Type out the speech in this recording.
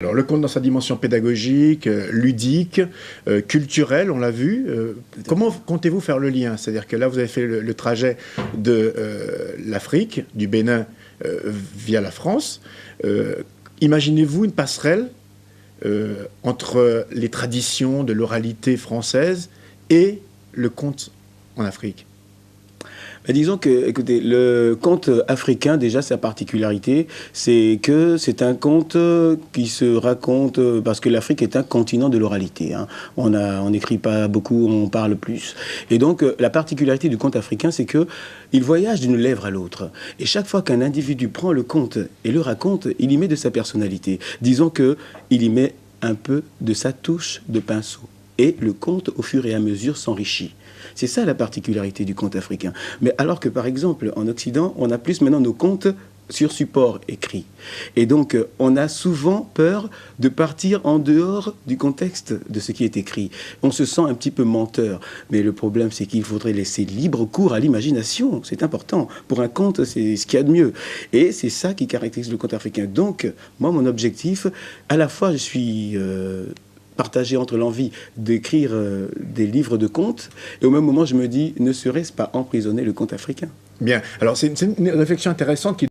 Alors, le conte dans sa dimension pédagogique, ludique, culturelle, on l'a vu. Comment comptez-vous faire le lien? C'est-à-dire que là, vous avez fait le trajet de l'Afrique, du Bénin, via la France. Imaginez-vous une passerelle entre les traditions de l'oralité française et le conte en Afrique? Disons que, écoutez, le conte africain, déjà, sa particularité, c'est que c'est un conte qui se raconte, parce que l'Afrique est un continent de l'oralité, hein. On n'écrit pas beaucoup, on parle plus. Et donc, la particularité du conte africain, c'est que il voyage d'une lèvre à l'autre. Et chaque fois qu'un individu prend le conte et le raconte, il y met de sa personnalité. Disons qu'il y met un peu de sa touche de pinceau. Et le conte, au fur et à mesure, s'enrichit. C'est ça la particularité du conte africain. Mais alors que, par exemple, en Occident, on a plus maintenant nos contes sur support écrit. Et donc, on a souvent peur de partir en dehors du contexte de ce qui est écrit. On se sent un petit peu menteur. Mais le problème, c'est qu'il faudrait laisser libre cours à l'imagination. C'est important. Pour un conte, c'est ce qu'il y a de mieux. Et c'est ça qui caractérise le conte africain. Donc, moi, mon objectif, à la fois, je suis partagé entre l'envie d'écrire des livres de contes, et au même moment, je me dis, ne serait-ce pas emprisonner le conte africain? Bien. Alors, c'est une réflexion intéressante qui